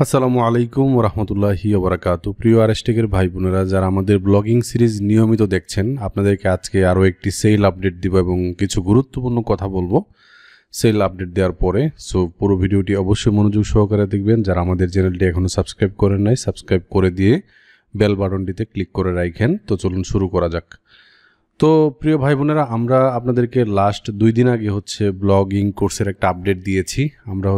আসসালামু আলাইকুম রহমতুল্লাহি ওবরাকাতু। প্রিয় আরএসটেকের ভাই বোনেরা যারা আমাদের ব্লগিং সিরিজ নিয়মিত দেখছেন, আপনাদেরকে আজকে আরও একটি সেল আপডেট দিব এবং কিছু গুরুত্বপূর্ণ কথা বলবো সেল আপডেট দেওয়ার পরে। সো পুরো ভিডিওটি অবশ্যই মনোযোগ সহকারে দেখবেন। যারা আমাদের চ্যানেলটি এখনও সাবস্ক্রাইব করেন নাই, সাবস্ক্রাইব করে দিয়ে বেল বাটনটিতে ক্লিক করে রাখেন। তো চলুন শুরু করা যাক। তো প্রিয় ভাই বোনেরা, আমরা আপনাদেরকে লাস্ট 2 দিন আগে ব্লগিং কোর্সের একটা আপডেট দিয়েছি। আমরা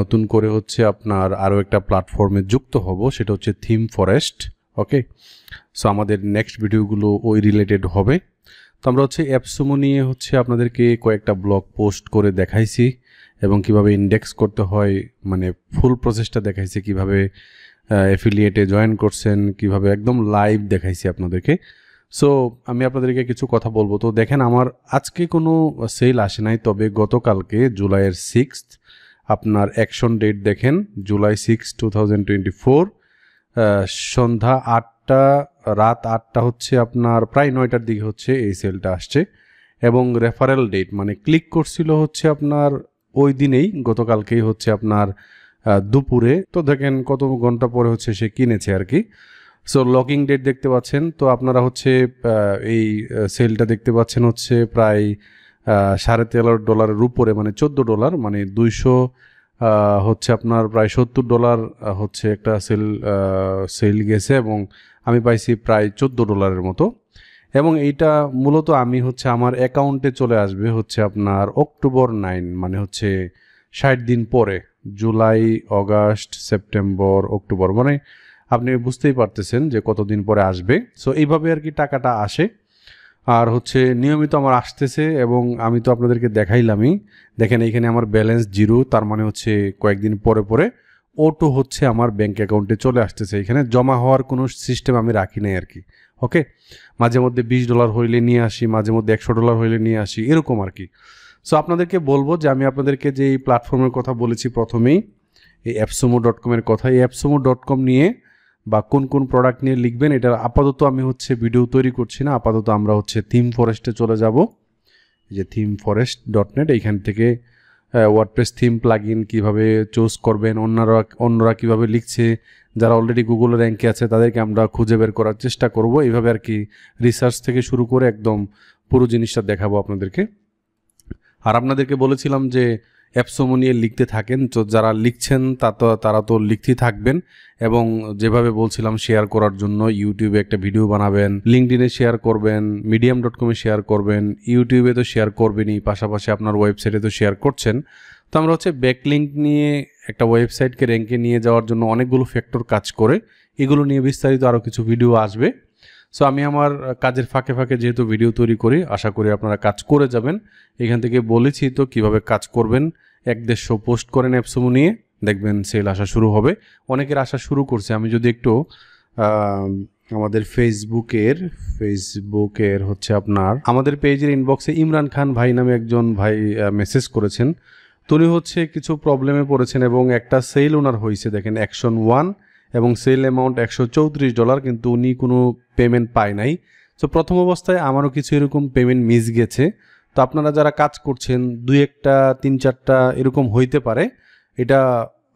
নতুন করে আপনার আরও একটা প্ল্যাটফর্মে যুক্ত হব, সেটা হচ্ছে থিম ফরেস্ট। ওকে, সো আমাদের নেক্সট ভিডিওগুলো ওই রিলেটেড হবে। তো আমরা অ্যাপসমো নিয়ে আপনাদেরকে কয়েকটা ব্লগ পোস্ট করে দেখাইছি এবং কিভাবে ইন্ডেক্স করতে হয়, মানে ফুল প্রসেসটা দেখাইছি, কিভাবে অ্যাফিলিয়েটে জয়েন করছেন, কিভাবে একদম লাইভ দেখাইছি আপনাদেরকে। সো আমি আপনাদেরকে কিছু কথা বলবো। তো দেখেন, আমার আজকে কোনো সেল আসে নাই, তবে গতকালকে জুলাইয়ের 6 আপনার অ্যাকশন ডেট দেখেন, জুলাই 6, 2024 সন্ধ্যা 8টা, রাত 8টা আপনার প্রায় 9টার দিকে এই সেলটা আসছে। এবং রেফারেল ডেট মানে ক্লিক করছিল আপনার ওই দিনেই, গতকালকেই আপনার দুপুরে। তো দেখেন কত ঘন্টা পরে সে কিনেছে আর কি। সো লকিং ডেট দেখতে পাচ্ছেন। তো আপনারা এই সেলটা দেখতে পাচ্ছেন প্রায় $13.5 উপরে, মানে $14, মানে 200 আপনার প্রায় $70 একটা সেল গেছে এবং আমি পাইছি প্রায় $14 মতো। এবং এইটা মূলত আমি আমার অ্যাকাউন্টে চলে আসবে আপনার অক্টোবর 9, মানে 60 দিন পরে, জুলাই, অগাস্ট, সেপ্টেম্বর, অক্টোবর, মানে আপনি বুঝতেই পারতেছেন যে কতদিন পরে আসবে। সো এইভাবে আর কি টাকাটা আসে। আর নিয়মিত আমার আসতেছে এবং আমি তো আপনাদেরকে দেখাইলামই। দেখেন এইখানে আমার ব্যালেন্স 0, তার মানে কয়েকদিন পরে পরে ওটো আমার ব্যাঙ্ক অ্যাকাউন্টে চলে আসতেছে। এখানে জমা হওয়ার কোনো সিস্টেম আমি রাখি নাই আর কি। ওকে, মাঝে মধ্যে $20 হইলে নিয়ে আসি, মাঝে মধ্যে $100 হইলে নিয়ে আসি, এরকম আর কি। সো আপনাদেরকে বলবো যে আমি আপনাদেরকে যে এই প্ল্যাটফর্মের কথা বলেছি প্রথমেই, এই appsomo.com এর কথা, এই appsomo.com নিয়ে বা কোন কোন প্রোডাক্ট নিয়ে লিখবেন, এটা আপাতত আমি ভিডিও তৈরি করছি না। আপাতত আমরা থিম ফরেস্টে চলে যাব। এই যে themforest.net, এইখান থেকে ওয়ার্ডপ্রেস থিম প্লাগইন কীভাবে চুজ করবেন, অন্যরা কীভাবে লিখছে, যারা অলরেডি গুগল র্যাঙ্কে আছে তাদেরকে আমরা খুঁজে বের করার চেষ্টা করব। এইভাবে আর কি রিসার্চ থেকে শুরু করে একদম পুরো জিনিসটা দেখাবো আপনাদেরকে। আর আপনাদেরকে বলেছিলাম যে অ্যাপসমো নিয়ে লিখতে থাকেন। তো যারা লিখছেন তারা তো লিখতেই থাকবেন এবং যেভাবে বলছিলাম শেয়ার করার জন্য, ইউটিউবে একটা ভিডিও বানাবেন, লিঙ্কডইনে শেয়ার করবেন, medium.com-এ শেয়ার করবেন, ইউটিউবে তো শেয়ার করবেনই, পাশাপাশি আপনার ওয়েবসাইটে তো শেয়ার করছেন। তো আমরা ব্যাকলিঙ্ক নিয়ে একটা ওয়েবসাইটকে র্যাঙ্কে নিয়ে যাওয়ার জন্য অনেকগুলো ফ্যাক্টর কাজ করে, এগুলো নিয়ে বিস্তারিত আরও কিছু ভিডিও আসবে। সো আমি আমার কাজের ফাঁকে ফাঁকে যেহেতু ভিডিও তৈরি করি, আশা করি আপনারা কাজ করে যাবেন। এখান থেকে বলেছি তো কিভাবে কাজ করবেন। 1-150 পোস্ট করেন অ্যাপসমো নিয়ে, দেখবেন সেল আসা শুরু হবে। অনেকের আসা শুরু করছে। আমি যদি একটু আমাদের ফেসবুকের আপনার আমাদের পেজের ইনবক্সে ইমরান খান ভাই নামে একজন ভাই মেসেজ করেছেন। তো উনি কিছু প্রবলেমে পড়েছেন এবং একটা সেল ওনার হয়েছে, দেখেন অ্যাকশন 1 এবং সেল অ্যামাউন্ট $134, কিন্তু উনি কোনো পেমেন্ট পায় নাই। তো প্রথম অবস্থায় আমারও কিছু এরকম পেমেন্ট মিস গেছে। তো আপনারা যারা কাজ করছেন, 2-1টা 3-4টা এরকম হইতে পারে। এটা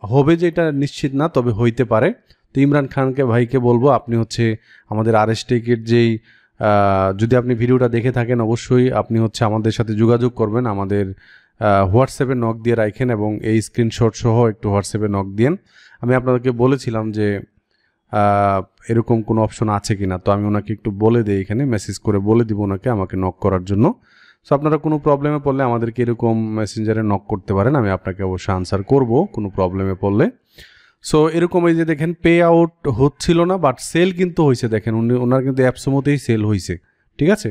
হবে যে এটা নিশ্চিত না, তবে হইতে পারে। তো ইমরান খানকে ভাইকে বলবো, আপনি আমাদের আরএসটেকের যেই যদি আপনি ভিডিওটা দেখে থাকেন, অবশ্যই আপনি আমাদের সাথে যোগাযোগ করবেন। আমাদের হোয়াটসঅ্যাপে নক দিয়ে রাখেন এবং এই স্ক্রিনশট সহ একটু হোয়াটসঅ্যাপে নক দিন। আমি আপনাদেরকে বলেছিলাম যে এরকম কোনো অপশন আছে কিনা, তো আমি ওনাকে একটু বলে দিই, এখানে মেসেজ করে বলে দিব ওনাকে আমাকে নক করার জন্য। সো আপনারা কোনো প্রবলেমে পড়লে আমাদেরকে এরকম মেসেঞ্জারে নক করতে পারেন, আমি আপনাকে অবশ্যই আনসার করব কোনো প্রবলেমে পড়লে। সো এরকম এই যে দেখেন পে আউট হচ্ছিল না, বাট সেল কিন্তু হয়েছে। দেখেন ওনার কিন্তু অ্যাপসমোতেই সেল হয়েছে। ঠিক আছে,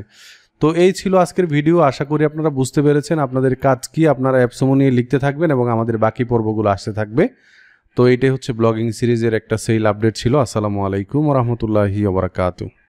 তো এই ছিল আজকের ভিডিও। আশা করি আপনারা বুঝতে পেরেছেন। আপনাদের কাজ কি, আপনারা অ্যাপসমো নিয়ে লিখতে থাকবেন এবং আমাদের বাকি পর্বগুলো আসতে থাকবে। তো এইটাই ব্লগিং সিরিজের একটা সেল আপডেট ছিল। আসসালামু আলাইকুম রহমতুল্লাহি ওয়া বারাকাতুহু।